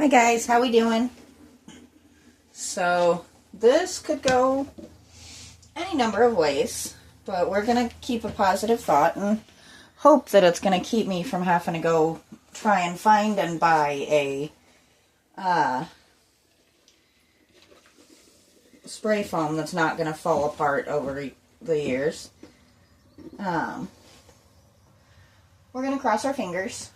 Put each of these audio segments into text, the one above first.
Hi guys, how we doing? So this could go any number of ways, but we're gonna keep a positive thought and hope that it's gonna keep me from having to go try and find and buy a spray foam that's not gonna fall apart over the years. We're gonna cross our fingers.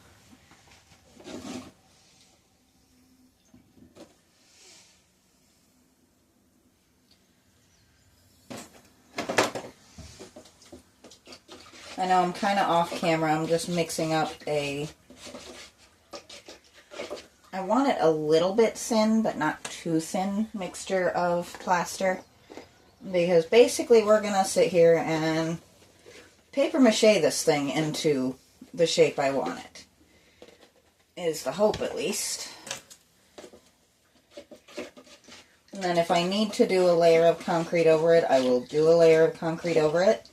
I know I'm kind of off camera. I'm just mixing up I want it a little bit thin, but not too thin mixture of plaster. Because basically we're going to sit here and paper mache this thing into the shape I want it. Is the hope, at least. And then if I need to do a layer of concrete over it, I will do a layer of concrete over it.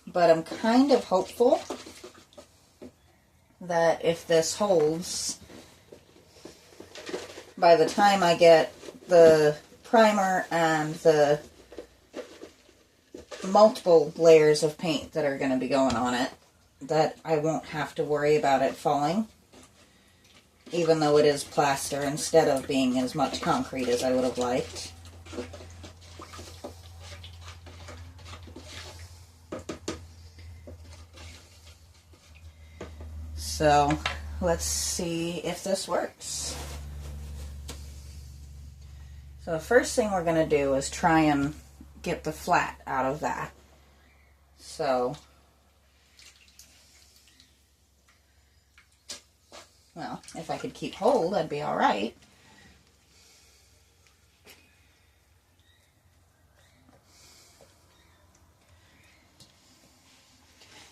But I'm kind of hopeful that if this holds, by the time I get the primer and the multiple layers of paint that are going to be going on it, that I won't have to worry about it falling, even though it is plaster instead of being as much concrete as I would have liked. So let's see if this works. So the first thing we're going to do is try and get the flat out of that. So, well, if I could keep hold, I'd be all right.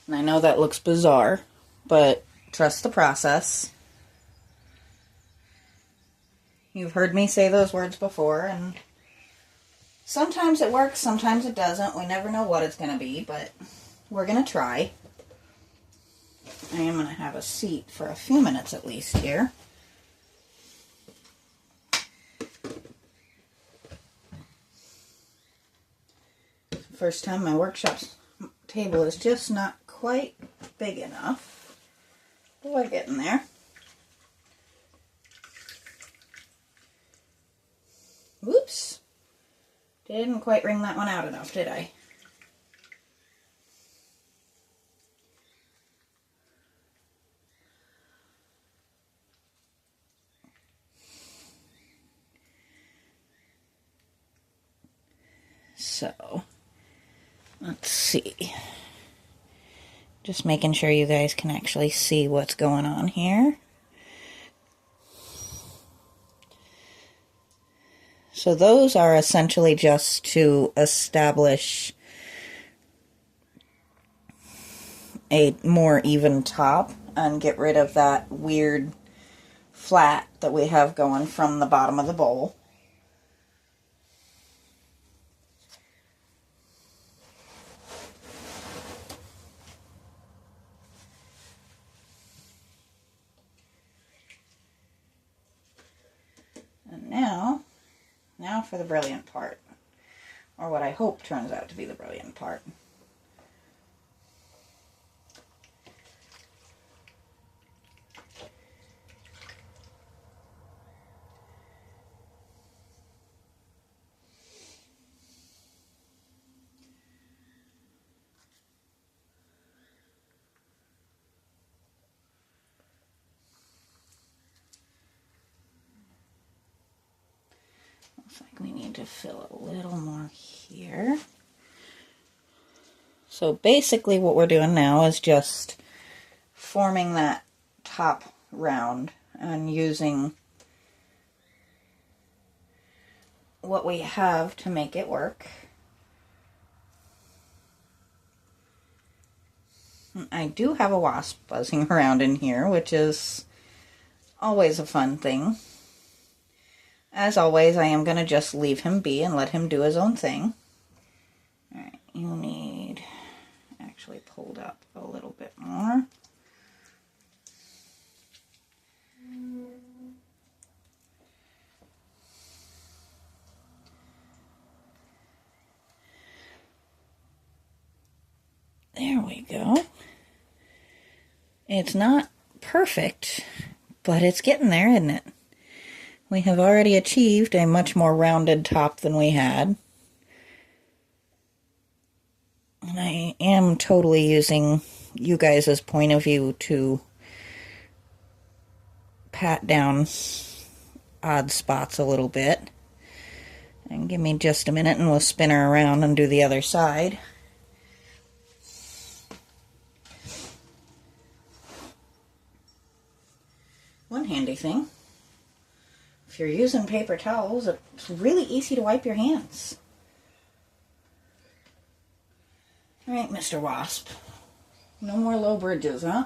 And I know that looks bizarre, but trust the process. You've heard me say those words before, and sometimes it works, sometimes it doesn't. We never know what it's going to be, but we're going to try. I am going to have a seat for a few minutes at least here. First time my workshop table is just not quite big enough. But we're getting there. Whoops. Didn't quite wring that one out enough, did I? So, let's see. Just making sure you guys can actually see what's going on here. So those are essentially just to establish a more even top and get rid of that weird flat that we have going from the bottom of the bowl. And now for the brilliant part, or what I hope turns out to be the brilliant part. Looks like we need to fill a little more here. So basically what we're doing now is just forming that top round and using what we have to make it work. I do have a wasp buzzing around in here, which is always a fun thing. As always, I am going to just leave him be and let him do his own thing. Alright, you need actually pulled up a little bit more. It's not perfect, but it's getting there, isn't it? We have already achieved a much more rounded top than we had. And I am totally using you guys' point of view to pat down odd spots a little bit. And give me just a minute and we'll spin her around and do the other side. One handy thing, if you're using paper towels, it's really easy to wipe your hands. Alright, Mr. Wasp. No more low bridges, huh?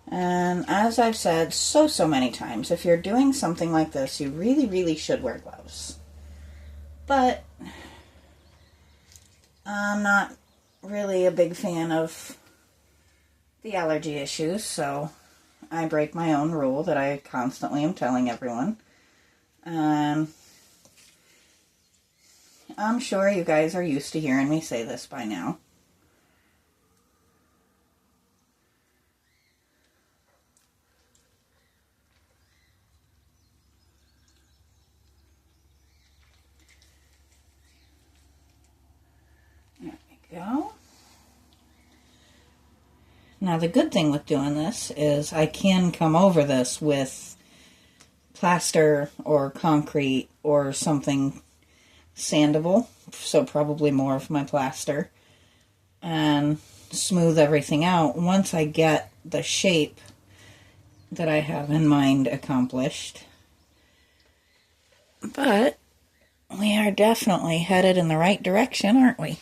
And as I've said so many times, if you're doing something like this, you really should wear gloves. But I'm not really a big fan of the allergy issues, so I break my own rule that I constantly am telling everyone. I'm sure you guys are used to hearing me say this by now. Go. Now the good thing with doing this is I can come over this with plaster or concrete or something sandable, so probably more of my plaster, and smooth everything out once I get the shape that I have in mind accomplished. But we are definitely headed in the right direction, aren't we?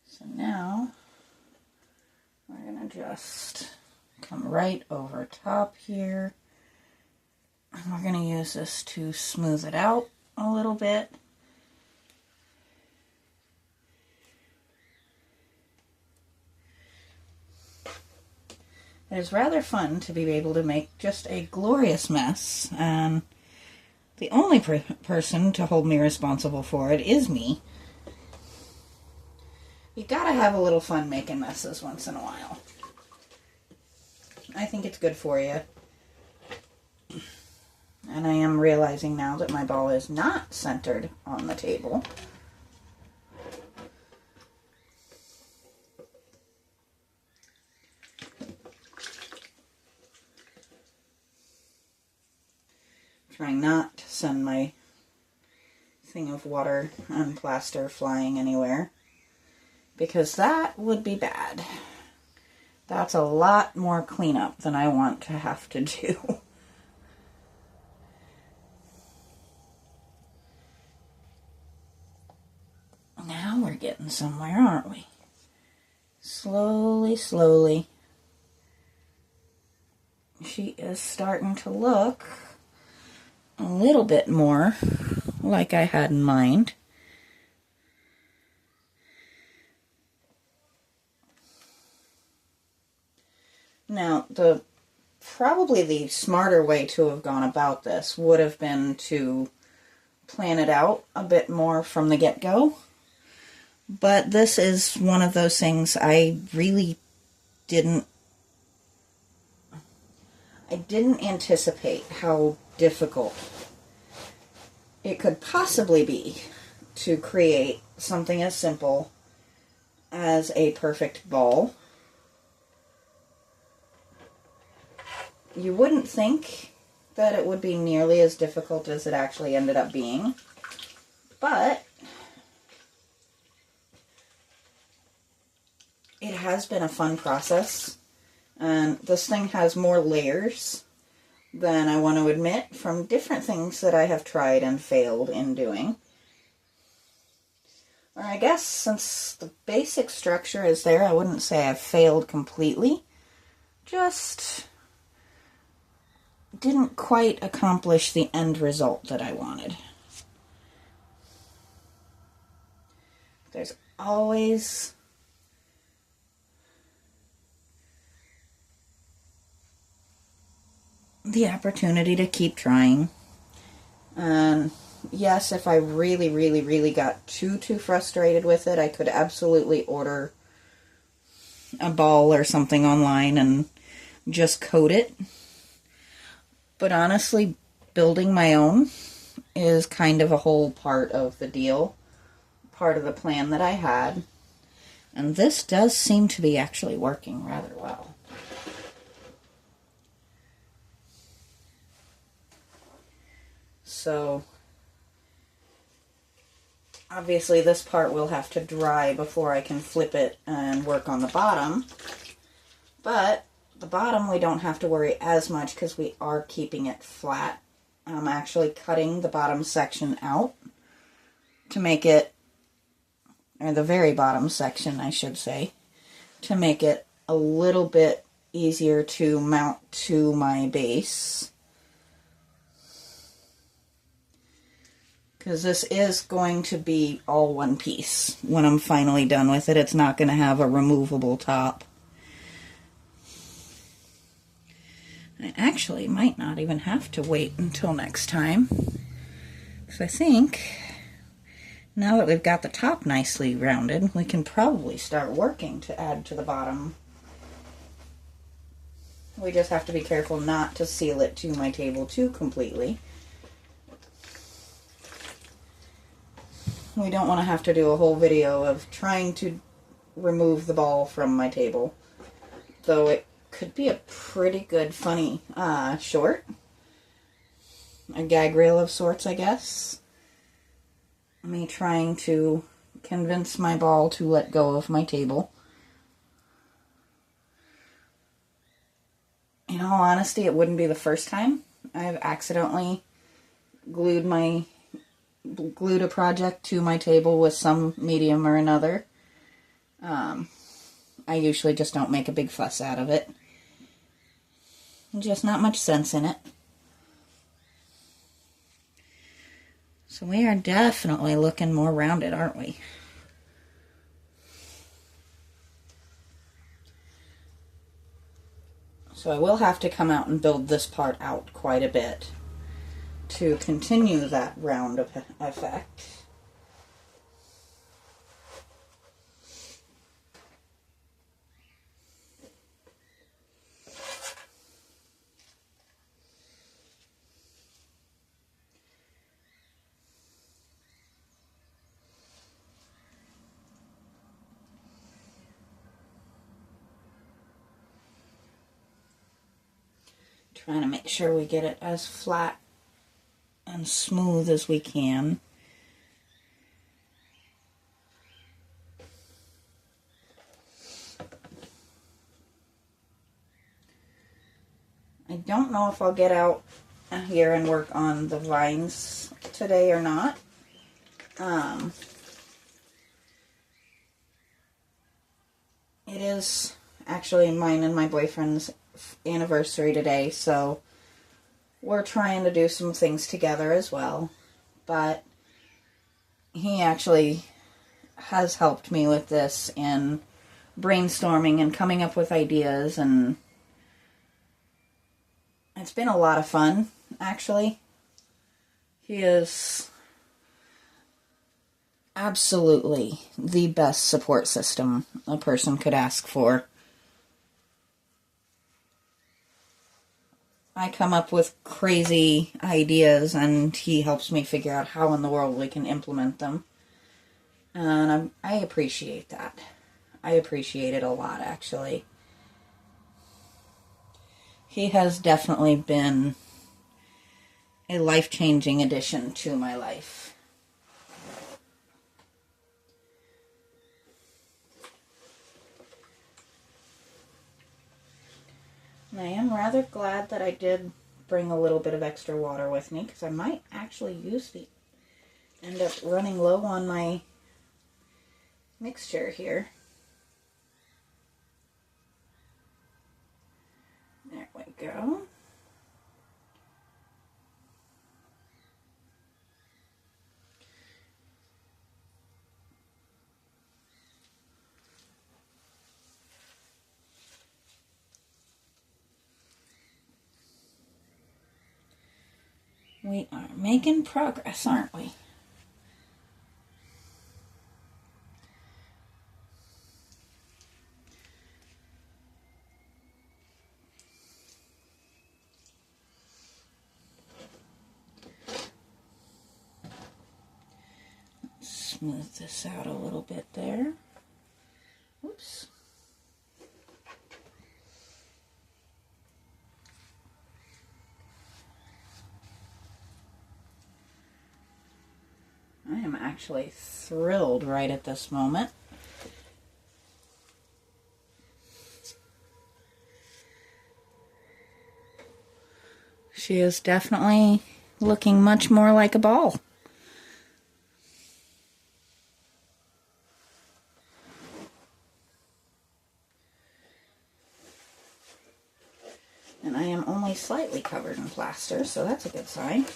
So now we're going to just come right over top here. And we're going to use this to smooth it out a little bit. It is rather fun to be able to make just a glorious mess, and the only person to hold me responsible for it is me. You gotta have a little fun making messes once in a while. I think it's good for you. And I am realizing now that my ball is not centered on the table. Trying not to send my thing of water and plaster flying anywhere, because that would be bad. That's a lot more cleanup than I want to have to do. Now we're getting somewhere, aren't we? Slowly. She is starting to look a little bit more like I had in mind. Now, probably the smarter way to have gone about this would have been to plan it out a bit more from the get-go. But this is one of those things I really didn't anticipate how difficult it could possibly be to create something as simple as a perfect ball. You wouldn't think that it would be nearly as difficult as it actually ended up being, but it has been a fun process, and this thing has more layers than I want to admit from different things that I have tried and failed in doing. Or I guess since the basic structure is there, I wouldn't say I've failed completely, just didn't quite accomplish the end result that I wanted. There's always the opportunity to keep trying. And yes, if I really, really, really got too frustrated with it, I could absolutely order a ball or something online and just coat it. But honestly, building my own is kind of a whole part of the deal, part of the plan that I had. And this does seem to be actually working rather well. So, obviously this part will have to dry before I can flip it and work on the bottom. But the bottom we don't have to worry as much because we are keeping it flat. I'm actually cutting the bottom section out to make it, or the very bottom section I should say, to make it a little bit easier to mount to my base. Because this is going to be all one piece when I'm finally done with it. It's not going to have a removable top. I actually might not even have to wait until next time. Because I think now that we've got the top nicely rounded, we can probably start working to add to the bottom. We just have to be careful not to seal it to my table too completely. We don't want to have to do a whole video of trying to remove the ball from my table. Though it could be a pretty good, funny short. A gag reel of sorts, I guess. Me trying to convince my ball to let go of my table. In all honesty, it wouldn't be the first time I've accidentally glued a project to my table with some medium or another. I usually just don't make a big fuss out of it. Just not much sense in it. So we are definitely looking more rounded, aren't we? So I will have to come out and build this part out quite a bit to continue that round effect. Trying to make sure we get it as flat and smooth as we can. I don't know if I'll get out here and work on the vines today or not. It is actually mine and my boyfriend's anniversary today, so we're trying to do some things together as well. But he actually has helped me with this in brainstorming and coming up with ideas, and it's been a lot of fun, actually. He is absolutely the best support system a person could ask for. I come up with crazy ideas and he helps me figure out how in the world we can implement them. And I appreciate that. I appreciate it a lot, actually. He has definitely been a life-changing addition to my life. And I am rather glad that I did bring a little bit of extra water with me, because I might actually end up running low on my mixture here. There we go. We are making progress, aren't we? Smooth this out a little bit there. Oops. I am actually thrilled right at this moment. She is definitely looking much more like a ball. And I am only slightly covered in plaster, so that's a good sign.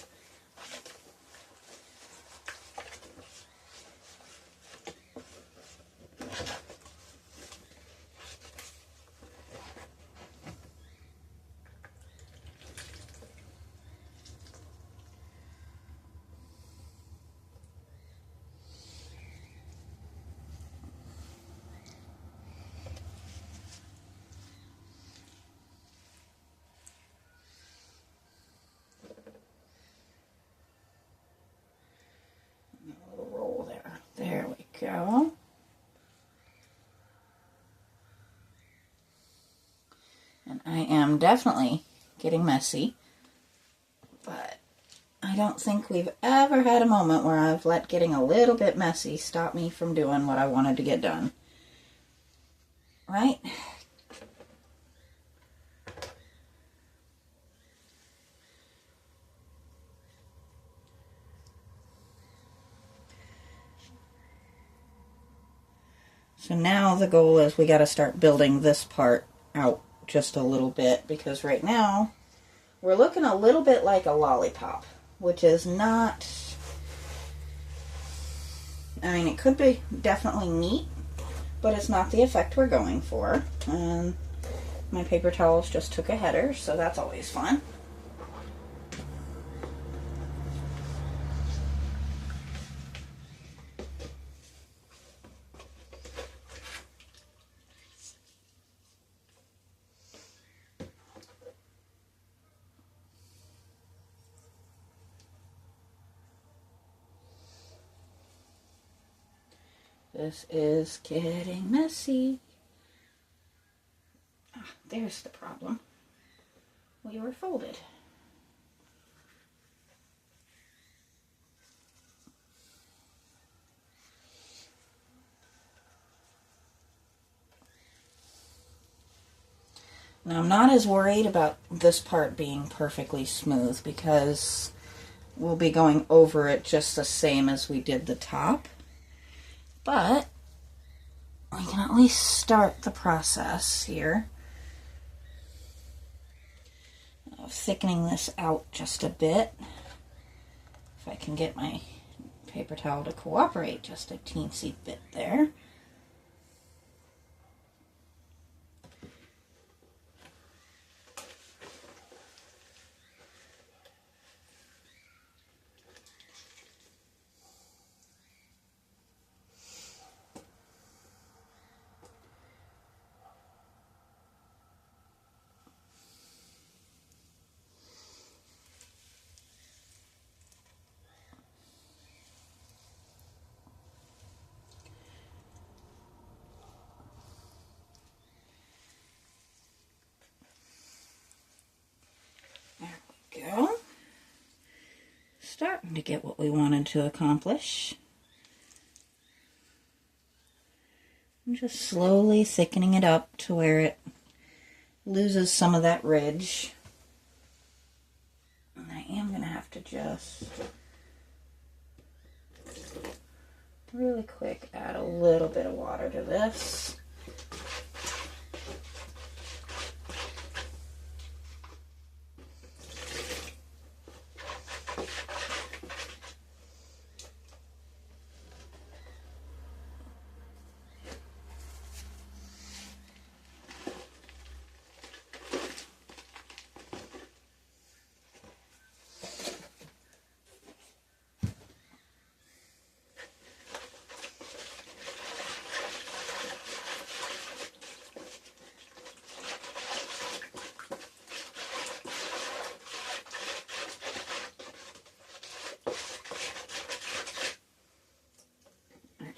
A little roll there. There we go. And I am definitely getting messy, but I don't think we've ever had a moment where I've let getting a little bit messy stop me from doing what I wanted to get done. Right? So now the goal is we got to start building this part out just a little bit, because right now we're looking a little bit like a lollipop, which is not, I mean, it could be definitely neat, but it's not the effect we're going for. And my paper towels just took a header, so that's always fun. This is getting messy. Ah, there's the problem. We were folded. Now I'm not as worried about this part being perfectly smooth, because we'll be going over it just the same as we did the top. But we can at least start the process here of thickening this out just a bit. If I can get my paper towel to cooperate just a teensy bit there. Go. Starting to get what we wanted to accomplish. I'm just slowly thickening it up to where it loses some of that ridge. And I am going to have to just really quick add a little bit of water to this.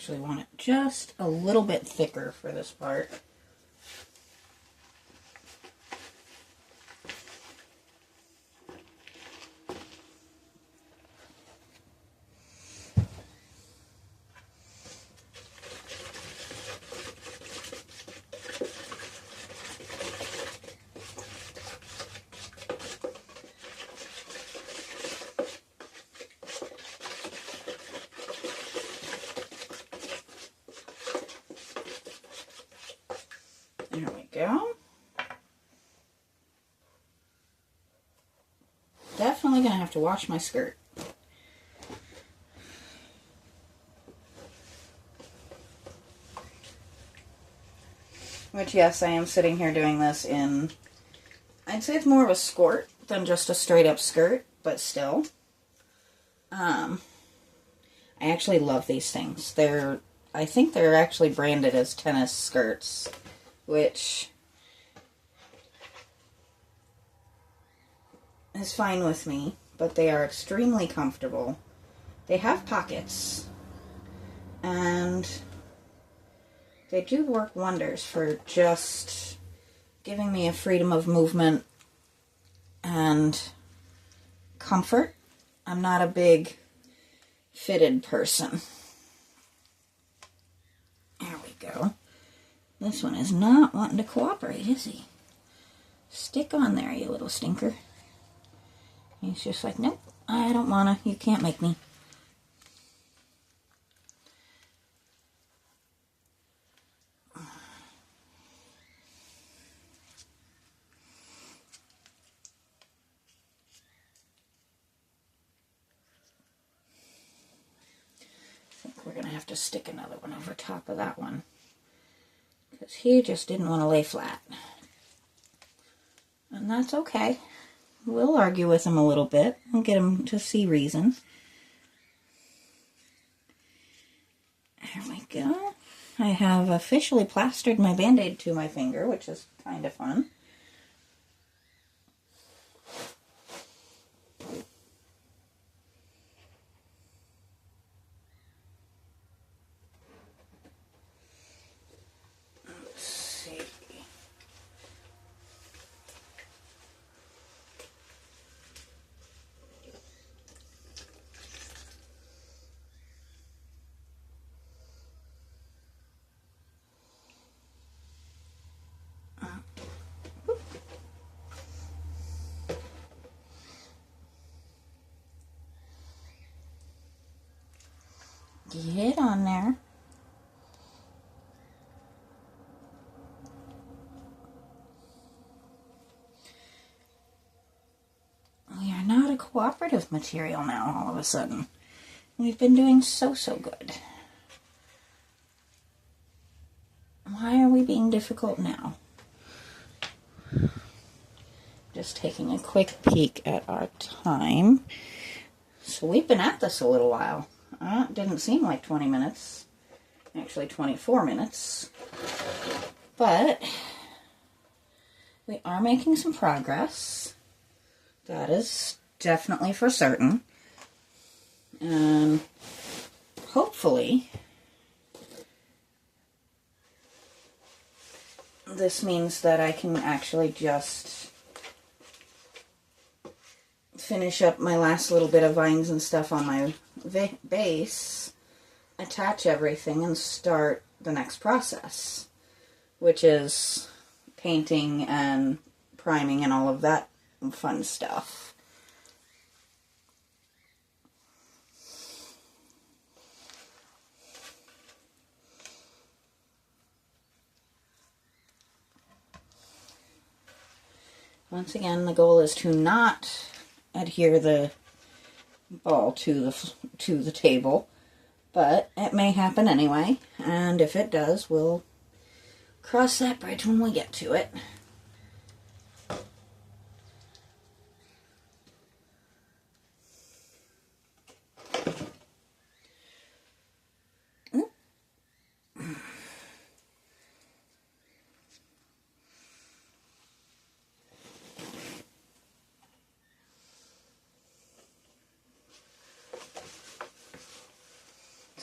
actually want it just a little bit thicker for this part. There we go. Definitely gonna have to wash my skirt. Which, yes, I am sitting here doing this in, I'd say it's more of a skirt than just a straight up skirt, but still. I actually love these things. I think they're actually branded as tennis skirts, which is fine with me, but they are extremely comfortable. They have pockets, and they do work wonders for just giving me a freedom of movement and comfort. I'm not a big fitted person. There we go. This one is not wanting to cooperate, is he? Stick on there, you little stinker. He's just like, nope, I don't wanna. You can't make me. I think we're gonna have to stick another one over top of that one, because he just didn't want to lay flat. And that's okay. We'll argue with him a little bit and get him to see reason. There we go. I have officially plastered my Band-Aid to my finger, which is kind of fun. Let's see. Get on there. We are not a cooperative material now, all of a sudden. We've been doing so good. Why are we being difficult now? Just taking a quick peek at our time. So we've been at this a little while. Didn't seem like 20 minutes. Actually 24 minutes. But we are making some progress. That is definitely for certain. And hopefully this means that I can actually just finish up my last little bit of vines and stuff on my base, attach everything, and start the next process, which is painting and priming and all of that fun stuff. Once again, the goal is to not adhere the ball to the table, but it may happen anyway, and if it does, we'll cross that bridge when we get to it.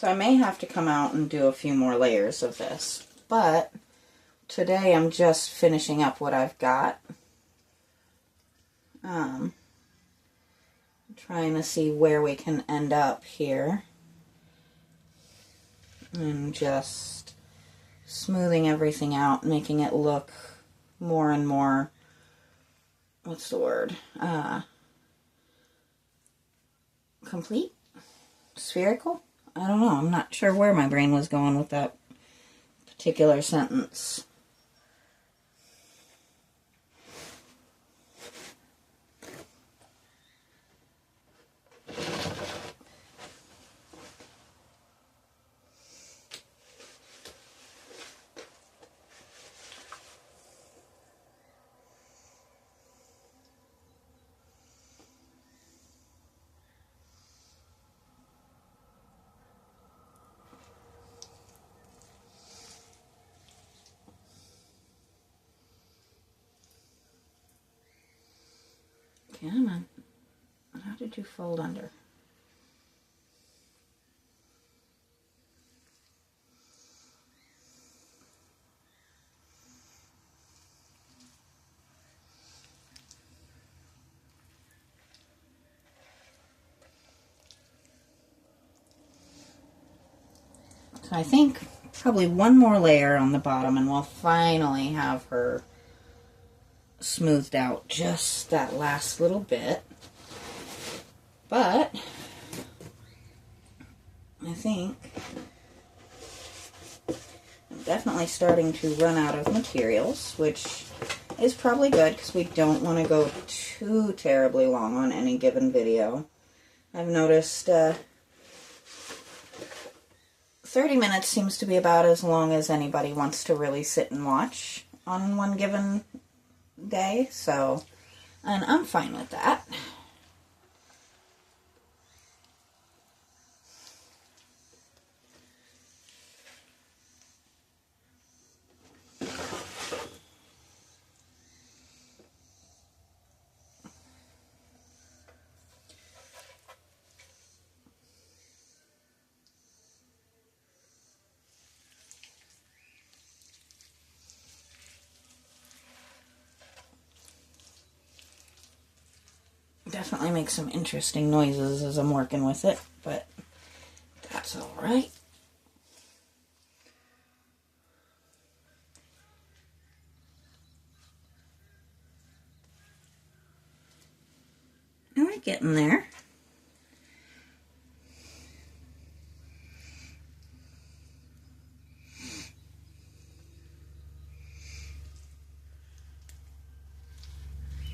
So I may have to come out and do a few more layers of this, but today I'm just finishing up what I've got. Trying to see where we can end up here. And just smoothing everything out, making it look more and more, what's the word, complete? Spherical? I don't know. I'm not sure where my brain was going with that particular sentence. Come on. How did you fold under? So I think probably one more layer on the bottom and we'll finally have her smoothed out just that last little bit. But I think I'm definitely starting to run out of materials, which is probably good because we don't want to go too terribly long on any given video. I've noticed 30 minutes seems to be about as long as anybody wants to really sit and watch on one given day, so, and I'm fine with that. Definitely makes some interesting noises as I'm working with it, but that's all right. And we're getting there.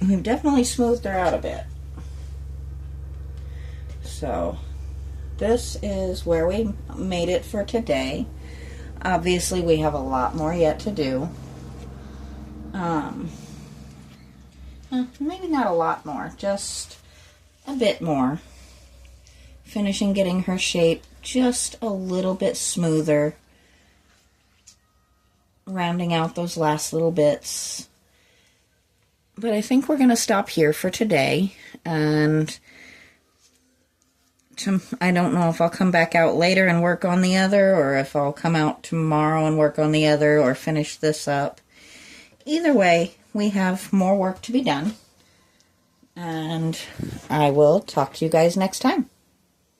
We've definitely smoothed her out a bit. So this is where we made it for today. Obviously we have a lot more yet to do. Maybe not a lot more, just a bit more. Finishing getting her shape just a little bit smoother. Rounding out those last little bits. But I think we're going to stop here for today, and I don't know if I'll come back out later and work on the other, or if I'll come out tomorrow and work on the other, or finish this up. Either way, we have more work to be done, and I will talk to you guys next time.